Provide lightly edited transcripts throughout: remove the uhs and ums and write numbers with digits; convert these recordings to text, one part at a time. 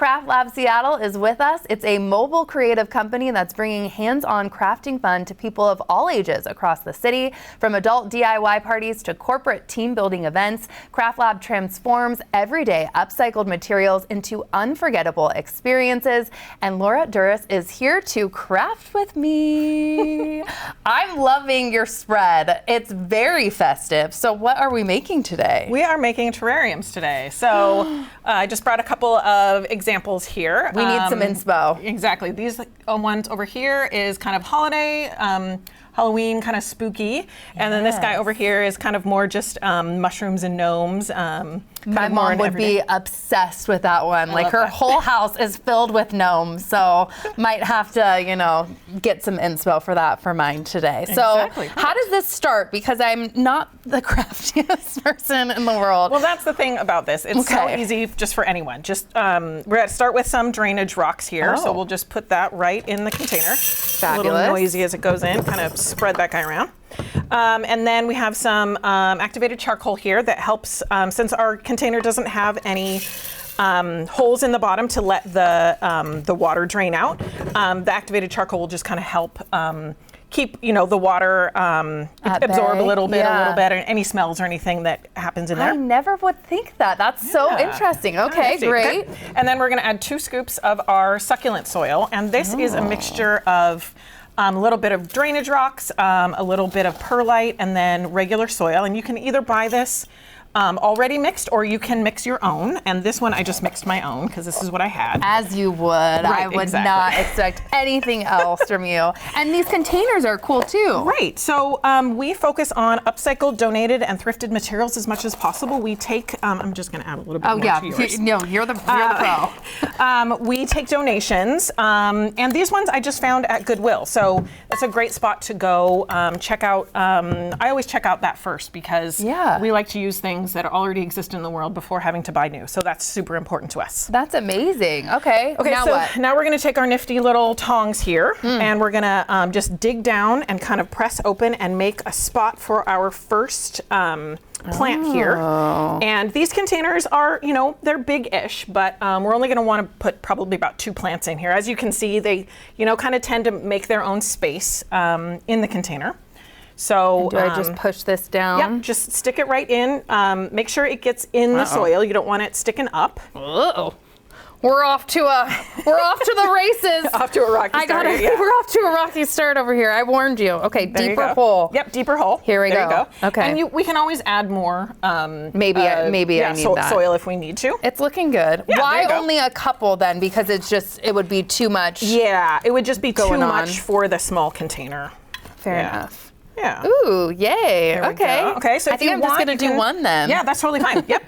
CraftLab Seattle is with us. It's a mobile creative company that's bringing hands-on crafting fun to people of all ages across the city. From adult DIY parties to corporate team-building events, CraftLab transforms everyday upcycled materials into unforgettable experiences. And Laura Duris is here to craft with me. I'm loving your spread. It's very festive. So what are we making today? We are making terrariums today. So I just brought a couple of examples here. We need some inspo. Exactly. These ones over here is kind of holiday, Halloween, kind of spooky. Yes. And then this guy over here is kind of more just mushrooms and gnomes. My mom would be obsessed with that one. Like her whole house is filled with gnomes. So might have to, you know, get some inspo for that for mine today. Exactly. So how does this start? Because I'm not the craftiest person in the world. Well, that's the thing about this. It's so easy just for anyone. Just we're going to start with some drainage rocks here. So we'll just put that right in the container. Fabulous. A little noisy as it goes in. Kind of spread that guy around. And then we have some activated charcoal here that helps, since our container doesn't have any holes in the bottom to let the water drain out. The activated charcoal will just kind of help keep, you know, the water absorb a little bit, or any smells or anything that happens in there. I never would think that. That's so interesting. Okay, great. Okay. And then we're going to add 2 scoops of our succulent soil, and this is a mixture of a little bit of drainage rocks, a little bit of perlite, and then regular soil. And you can either buy this already mixed, or you can mix your own. And this one I just mixed my own because this is what I had. As you would. Right, I would not expect anything else from you. And these containers are cool too. Right. So we focus on upcycled, donated, and thrifted materials as much as possible. We take, I'm just going to add a little bit more to yours. No, you're the pro. We take donations, and these ones I just found at Goodwill. So that's a great spot to go check out. I always check out that first because we like to use things that already exist in the world before having to buy new. So that's super important to us. That's amazing. Okay, now so what? Now we're going to take our nifty little tongs here and we're going to just dig down and kind of press open and make a spot for our first plant here. And these containers are, you know, they're big-ish, but we're only going to want to put probably about 2 plants in here. As you can see, they, you know, kind of tend to make their own space in the container. So do I just push this down? Yep, just stick it right in. Make sure it gets in the soil. You don't want it sticking up. Uh-oh. We're off to the races. Off to a rocky start. We're off to a rocky start over here. I warned you. Okay, deeper hole. Yep, deeper hole. Here we go. Okay. And we can always add more. Maybe I need that. Soil if we need to. It's looking good. Yeah, why only a couple then? Because it would be too much. Yeah, it would just be too much for the small container. Fair enough. Yeah. Ooh, yay. Okay, so I think I'm just going to do one then. Yeah, that's totally fine. Yep.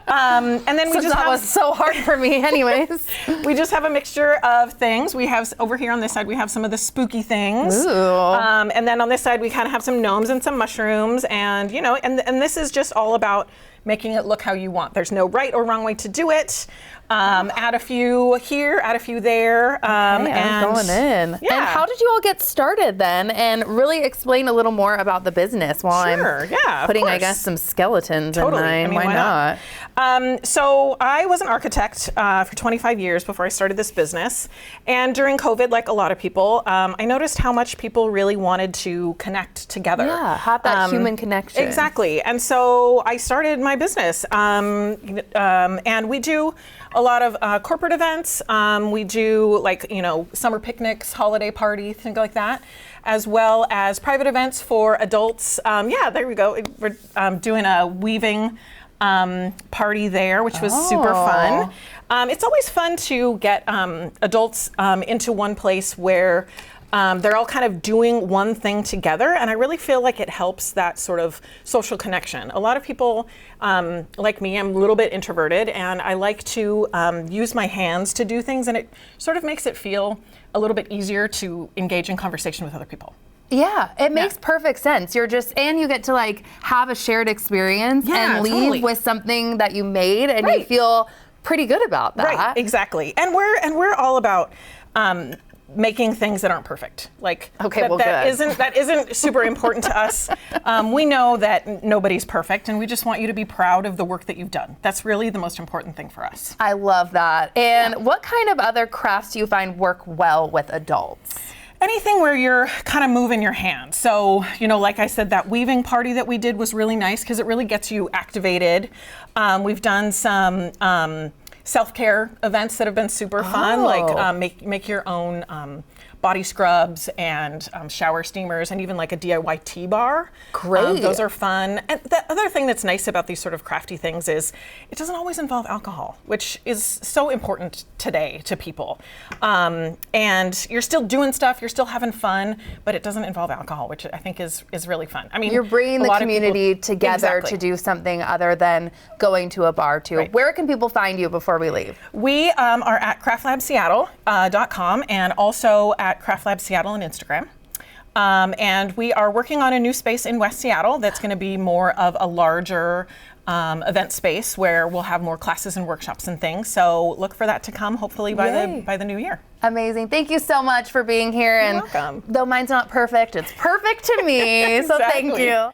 And then that was so hard for me anyways. We just have a mixture of things. We have, over here on this side, we have some of the spooky things. Ooh. And then on this side, we kind of have some gnomes and some mushrooms. And, you know, and this is just all about making it look how you want. There's no right or wrong way to do it. Add a few here, add a few there. I'm going in. Yeah. And how did you all get started then? And really explain a little more about the business while I'm putting, I guess, some skeletons in mine. I mean, why not? So I was an architect for 25 years before I started this business. And during COVID, like a lot of people, I noticed how much people really wanted to connect together. Yeah, have that human connection. Exactly. And so I started my business. And we do a lot of corporate events. We do, like, you know, summer picnics, holiday party, things like that, as well as private events for adults. Yeah, there we go. We're doing a weaving party there, which was super fun. It's always fun to get adults into one place where they're all kind of doing one thing together, and I really feel like it helps that sort of social connection. A lot of people, like me, I'm a little bit introverted, and I like to use my hands to do things, and it sort of makes it feel a little bit easier to engage in conversation with other people. Yeah, it makes perfect sense. And you get to like have a shared experience and leave with something that you made, and you feel pretty good about that. Right, exactly. And we're all about making things that aren't perfect. Like, okay, well, that good. isn't super important to us. We know that nobody's perfect, and we just want you to be proud of the work that you've done. That's really the most important thing for us. I love that. And what kind of other crafts do you find work well with adults? Anything where you're kind of moving your hands. So, like I said, that weaving party that we did was really nice because it really gets you activated. We've done some self-care events that have been super fun, like make your own body scrubs and shower steamers, and even like a DIY tea bar. Great. Those are fun. And the other thing that's nice about these sort of crafty things is it doesn't always involve alcohol, which is so important today to people. And you're still doing stuff, you're still having fun, but it doesn't involve alcohol, which I think is really fun. I mean, you're bringing the community together to do something other than going to a bar too. Right. Where can people find you before we leave? We are at CraftLabSeattle.com and also at CraftLab Seattle on Instagram. And we are working on a new space in West Seattle that's going to be more of a larger event space where we'll have more classes and workshops and things. So look for that to come hopefully by the new year. Amazing. Thank you so much for being here. You're welcome. Though mine's not perfect, it's perfect to me. So thank you.